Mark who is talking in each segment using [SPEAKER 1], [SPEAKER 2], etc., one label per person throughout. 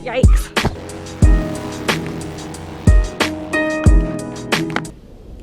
[SPEAKER 1] Yikes.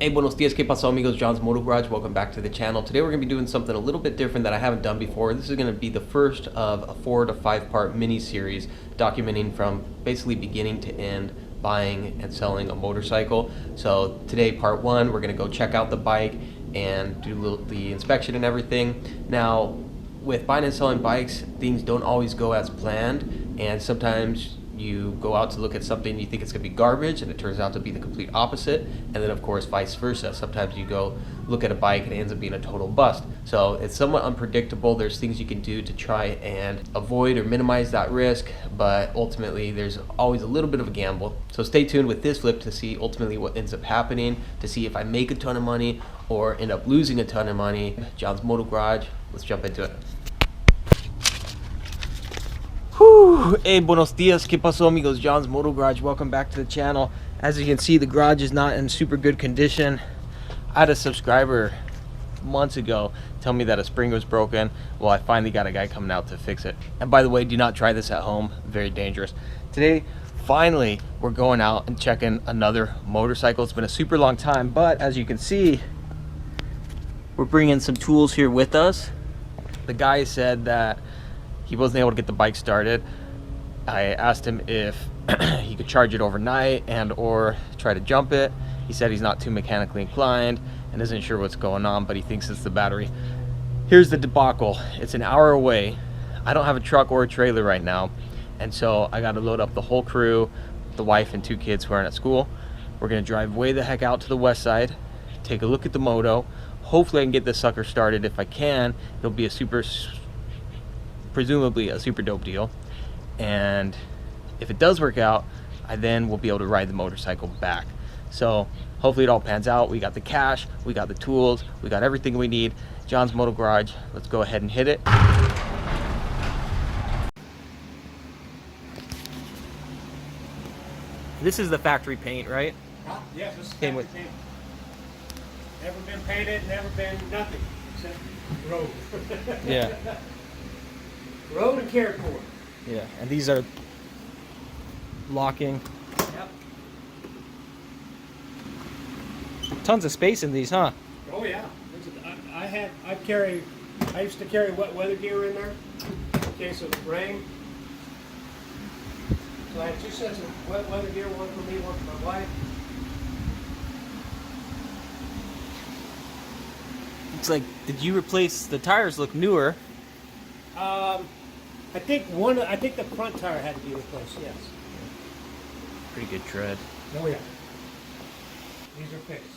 [SPEAKER 2] Hey, buenos dias, ¿qué pasó, amigos? Jons Moto Garage. Welcome back to the channel. Today we're going to be doing something a little bit different that I haven't done before. This is going to be the first of a 4 to 5 part mini series documenting from basically beginning to end buying and selling a motorcycle. So today, part 1, we're going to go check out the bike and do the inspection and everything. Now, with buying and selling bikes, things don't always go as planned, and sometimes you go out to look at something, you think it's going to be garbage, and it turns out to be the complete opposite. And then, of course, vice versa. Sometimes you go look at a bike and it ends up being a total bust. So it's somewhat unpredictable. There's things you can do to try and avoid or minimize that risk, but ultimately there's always a little bit of a gamble. So stay tuned with this flip to see ultimately what ends up happening, to see if I make a ton of money or end up losing a ton of money. Jons Moto Garage, let's jump into it. Whew. Hey, buenos dias, ¿qué pasó, amigos? Jons Moto Garage, welcome back to the channel. As you can see, the garage is not in super good condition. I had a subscriber months ago tell me that a spring was broken. Well, I finally got a guy coming out to fix it. And by the way, do not try this at home, very dangerous. Today, finally, we're going out and checking another motorcycle. It's been a super long time, but as you can see, we're bringing some tools here with us. The guy said that he wasn't able to get the bike started. I asked him if he could charge it overnight and or try to jump it. He said he's not too mechanically inclined and isn't sure what's going on, but he thinks it's the battery. Here's the debacle. It's an hour away. I don't have a truck or a trailer right now, and so I got to load up the whole crew, the wife and 2 kids who aren't at school. We're gonna drive way the heck out to the west side, take a look at the Moto. Hopefully I can get this sucker started. If I can, it'll be presumably a super dope deal, and if it does work out, I then will be able to ride the motorcycle back. So hopefully it all pans out. We got the cash, we got the tools, we got everything we need. Jons Moto Garage, let's go ahead and hit it. This is the factory paint, right?
[SPEAKER 3] Yes, this is factory paint. Never been painted, never been nothing except road.
[SPEAKER 2] Yeah.
[SPEAKER 3] Road and cared for.
[SPEAKER 2] Yeah, and these are locking.
[SPEAKER 3] Yep.
[SPEAKER 2] Tons of space in these, huh?
[SPEAKER 3] Oh yeah. I used to carry wet weather gear in there in case of rain. So I had 2 sets of wet weather gear, one for me, one for my wife.
[SPEAKER 2] It's like, did you replace the tires? Look newer.
[SPEAKER 3] I think the front tire had to be replaced. Yes.
[SPEAKER 2] Pretty good tread.
[SPEAKER 3] Oh yeah. These are fixed.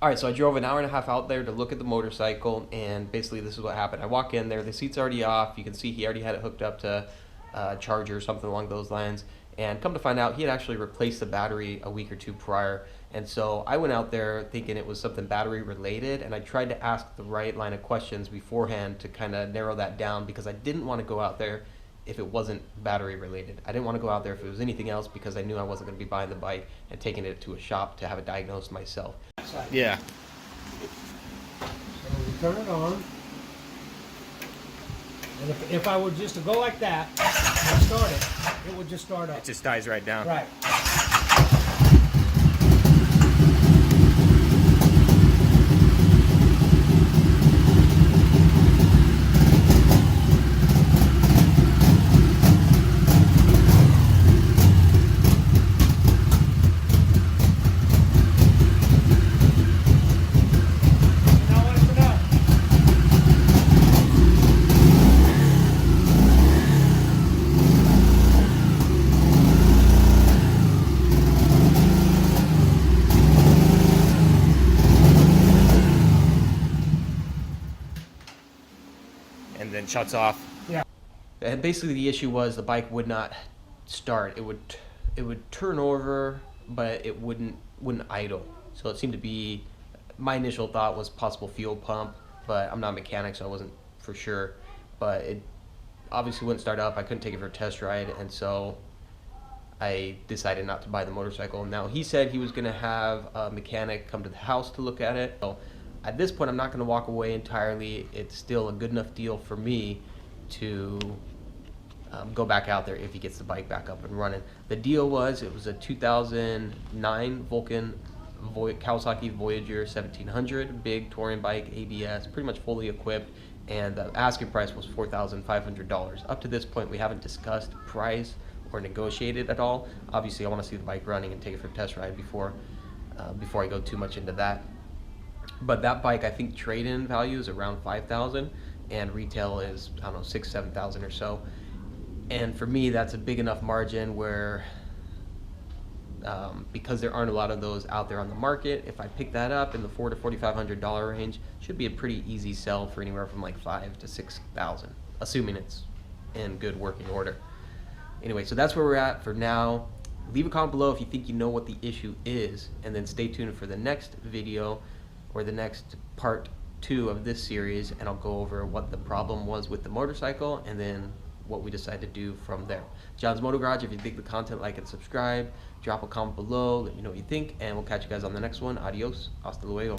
[SPEAKER 2] All right, so I drove an hour and a half out there to look at the motorcycle, and basically this is what happened. I walk in there, the seat's already off. You can see he already had it hooked up to a charger or something along those lines. And come to find out, he had actually replaced the battery a week or 2 prior. And so I went out there thinking it was something battery related, and I tried to ask the right line of questions beforehand to kind of narrow that down, because I didn't want to go out there if it wasn't battery related. I didn't want to go out there if it was anything else, because I knew I wasn't going to be buying the bike and taking it to a shop to have it diagnosed myself. Yeah.
[SPEAKER 3] So we turn it on. And if I were just to go like that and start it, it would just start up.
[SPEAKER 2] It just dies right down.
[SPEAKER 3] Right.
[SPEAKER 2] And then shuts off.
[SPEAKER 3] Yeah.
[SPEAKER 2] And basically the issue was the bike would not start. It would turn over, but it wouldn't idle. So it seemed to be, my initial thought was possible fuel pump, but I'm not a mechanic, so I wasn't for sure. But it obviously wouldn't start up. I couldn't take it for a test ride, and so I decided not to buy the motorcycle. Now, he said he was going to have a mechanic come to the house to look at it. So at this point, I'm not going to walk away entirely. It's still a good enough deal for me to go back out there if he gets the bike back up and running. The deal was, it was a 2009 Kawasaki Voyager 1700, big touring bike, ABS, pretty much fully equipped, and the asking price was $4,500. Up to this point, we haven't discussed price or negotiated at all. Obviously, I want to see the bike running and take it for a test ride before I go too much into that. But that bike, I think trade-in value is around $5,000, and retail is, I don't know, $6,000, $7,000 or so. And for me, that's a big enough margin where, because there aren't a lot of those out there on the market, if I pick that up in the $400 to $4,500 range, should be a pretty easy sell for anywhere from like $5,000 to $6,000, assuming it's in good working order. Anyway, so that's where we're at for now. Leave a comment below if you think you know what the issue is, and then stay tuned for the next video or the next part 2 of this series, and I'll go over what the problem was with the motorcycle and then what we decide to do from there. Jons Moto Garage, if you dig the content, like and subscribe. Drop a comment below, let me know what you think, and we'll catch you guys on the next one. Adios, hasta luego.